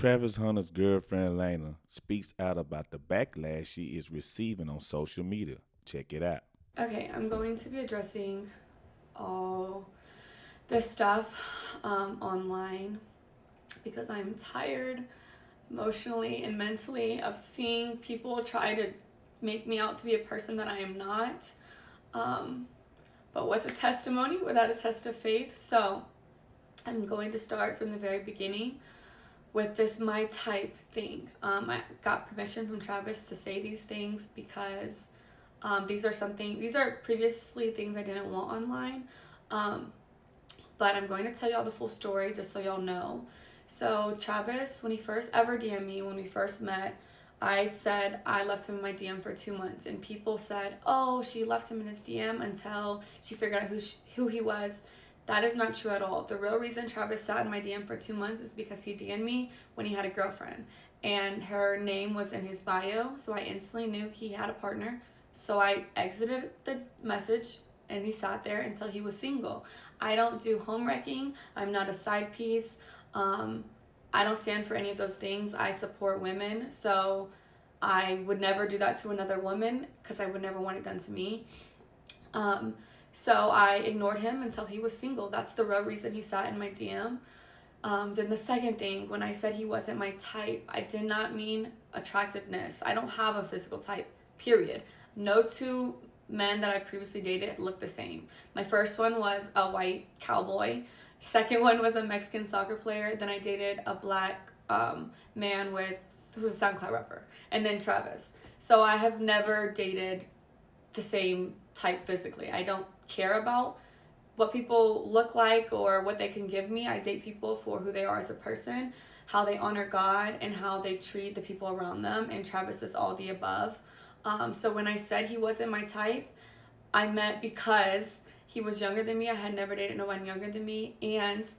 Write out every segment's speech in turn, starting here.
Travis Hunter's girlfriend Leanna speaks out about the backlash she is receiving on social media. Check it out. Okay, I'm going to be addressing all this stuff online because I'm tired emotionally and mentally of seeing people try to make me out to be a person that I am not. Um, but what's a testimony without a test of faith? So I'm going to start from the very beginning with this my type thing. I got permission from Travis to say these things because these are previously things I didn't want online. Um, but I'm going to tell y'all the full story just so y'all know. So Travis, when he first ever DM'd me, when we first met, I said I left him in my DM for 2 months, and people said, "Oh, she left him in his DM until she figured out who he was." That is not true at all. The real reason Travis sat in my DM for 2 months is because he DM'd me when he had a girlfriend, and her name was in his bio, so I instantly knew he had a partner. So I exited the message, and he sat there until he was single. I don't do home wrecking. I'm not a side piece. Um, I don't stand for any of those things. I support women, so I would never do that to another woman because I would never want it done to me. Um, so I ignored him until he was single. That's the real reason he sat in my DM. Then the second thing, when I said he wasn't my type, I did not mean attractiveness. I don't have a physical type, period. No two men that I previously dated looked the same. My first one was a white cowboy. Second one was a Mexican soccer player. Then I dated a black man who was a SoundCloud rapper. And then Travis. So I have never dated the same type physically. I don't care about what people look like or what they can give me. I date people for who they are as a person, how they honor God, and how they treat the people around them. And Travis is all the above. So when I said he wasn't my type, I meant because he was younger than me. I had never dated no one younger than me, and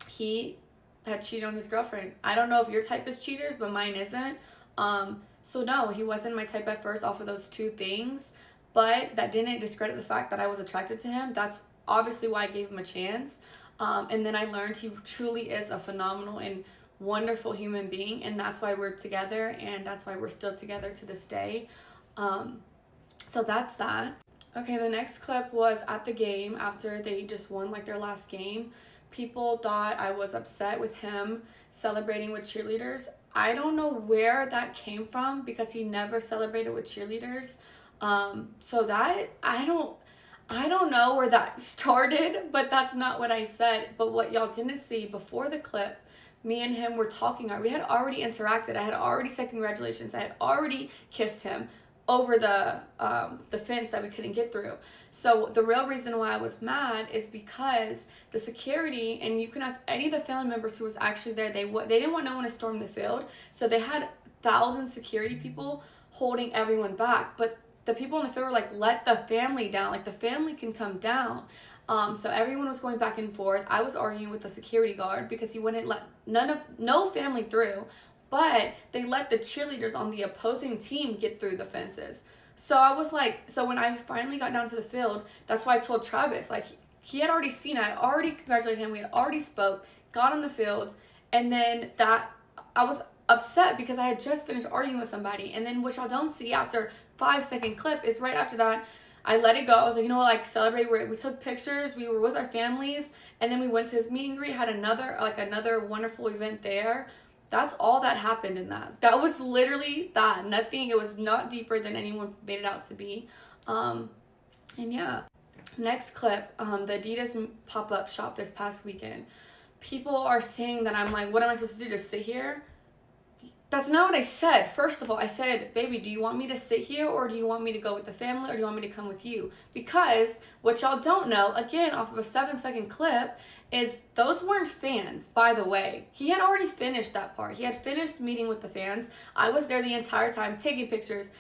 he had cheated on his girlfriend. I don't know if your type is cheaters, but mine isn't. So no, he wasn't my type at first off of those two things, but that didn't discredit the fact that I was attracted to him. That's obviously why I gave him a chance. And then I learned he truly is a phenomenal and wonderful human being, and that's why we're together, and that's why we're still together to this day. So that's that. Okay, the next clip was at the game after they just won like their last game. People thought I was upset with him celebrating with cheerleaders. I don't know where that came from because he never celebrated with cheerleaders. So that I don't know where that started, but that's not what I said. But what y'all didn't see before the clip, me and him were talking. We had already interacted. I had already said congratulations. I had already kissed him over the fence that we couldn't get through. So the real reason why I was mad is because the security, and you can ask any of the family members who was actually there, they didn't want no one to storm the field, so they had thousands of security people holding everyone back. But the people in the field were like, let the family down, like the family can come down. So everyone was going back and forth. I was arguing with the security guard because he wouldn't let no family through, but they let the cheerleaders on the opposing team get through the fences. So I was like, so when I finally got down to the field, that's why I told Travis, like, he had already seen it. I had already congratulated him. We had already spoke, got on the field, and then that I was upset because I had just finished arguing with somebody. And then what y'all don't see after 5-second clip is right after that, I let it go. I was like, you know what, like, celebrate. We took pictures. We were with our families, and then we went to his meet and greet. Had another wonderful event there. That's all that happened in that. That was literally that. Nothing. It was not deeper than anyone made it out to be. And yeah. Next clip. The Adidas pop-up shop this past weekend. People are saying that I'm like, what am I supposed to do? Just sit here? That's not what I said. First of all, I said, baby, do you want me to sit here, or do you want me to go with the family, or do you want me to come with you? Because what y'all don't know, again, off of a 7-second clip, is those weren't fans, by the way. He had already finished that part. He had finished meeting with the fans. I was there the entire time, taking pictures,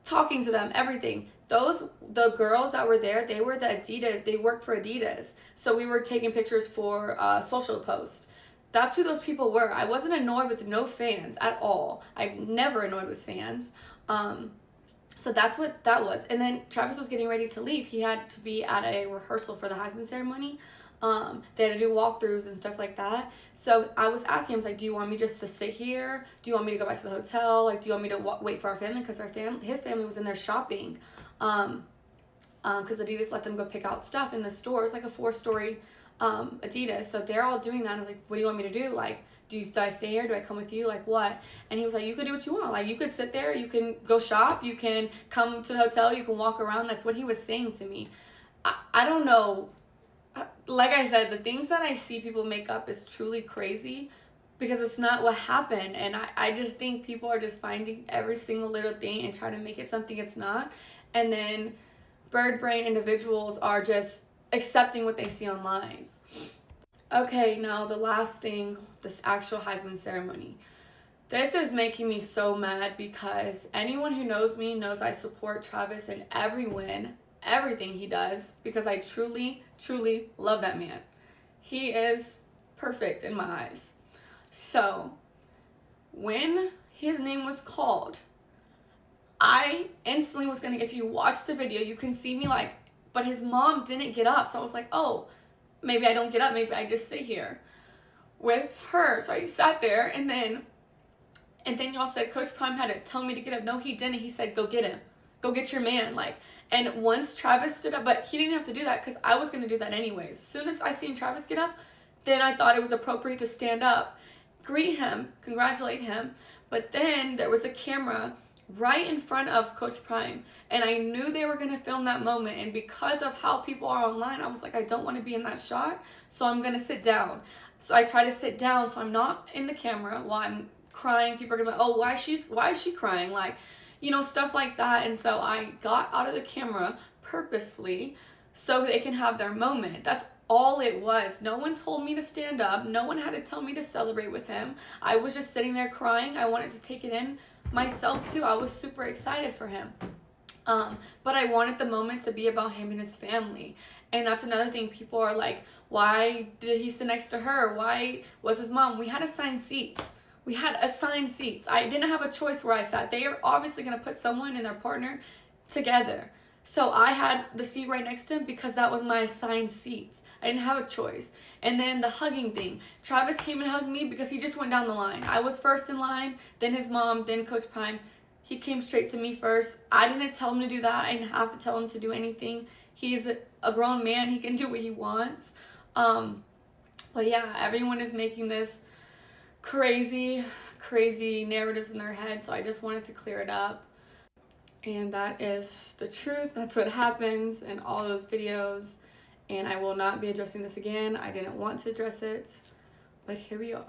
talking to them, everything. The girls that were there, they were the Adidas, they worked for Adidas. So we were taking pictures for social posts. That's who those people were. I wasn't annoyed with no fans at all. I'm never annoyed with fans. So that's what that was. And then Travis was getting ready to leave. He had to be at a rehearsal for the Heisman ceremony. They had to do walkthroughs and stuff like that. So I was asking him, I was like, do you want me just to sit here? Do you want me to go back to the hotel? Like, do you want me to wait for our family? Because his family was in there shopping. Because Adidas let them go pick out stuff in the store. It's like a 4-story Adidas. So they're all doing that. And I was like, what do you want me to do? Like, do I stay here? Do I come with you? Like, what? And he was like, you could do what you want. Like, you could sit there. You can go shop. You can come to the hotel. You can walk around. That's what he was saying to me. I don't know. Like I said, the things that I see people make up is truly crazy because it's not what happened. And I just think people are just finding every single little thing and trying to make it something it's not. And then bird brain individuals are just accepting what they see online. Okay, now the last thing, this actual Heisman ceremony. This is making me so mad because anyone who knows me knows I support Travis in every win, everything he does, because I truly, truly love that man. He is perfect in my eyes. So, when his name was called, I instantly was gonna, if you watch the video, you can see me like, but his mom didn't get up. So I was like, oh, maybe I don't get up. Maybe I just sit here with her. So I sat there and then y'all said Coach Prime had to tell me to get up. No, he didn't. He said, go get him. Go get your man. Like, and once Travis stood up, but he didn't have to do that because I was going to do that anyways. As soon as I seen Travis get up, then I thought it was appropriate to stand up, greet him, congratulate him. But then there was a camera right in front of Coach Prime, and I knew they were going to film that moment, and because of how people are online, I was like, I don't want to be in that shot, so I'm going to sit down. So I try to sit down so I'm not in the camera while I'm crying. People are going to be like, oh, why is she crying? Like, you know, stuff like that. And so I got out of the camera purposefully so they can have their moment. That's all it was. No one told me to stand up. No one had to tell me to celebrate with him. I was just sitting there crying. I wanted to take it in myself too. I was super excited for him. But I wanted the moment to be about him and his family. And that's another thing. People are like, why did he sit next to her? Why was his mom? We had assigned seats. I didn't have a choice where I sat. They are obviously going to put someone and their partner together. So I had the seat right next to him because that was my assigned seats. I didn't have a choice. And then the hugging thing. Travis came and hugged me because he just went down the line. I was first in line, then his mom, then Coach Prime. He came straight to me first. I didn't tell him to do that. I didn't have to tell him to do anything. He's a grown man. He can do what he wants. But yeah, everyone is making this crazy narratives in their head. So I just wanted to clear it up. And that is the truth. That's what happens in all those videos. And I will not be addressing this again. I didn't want to address it, but here we are.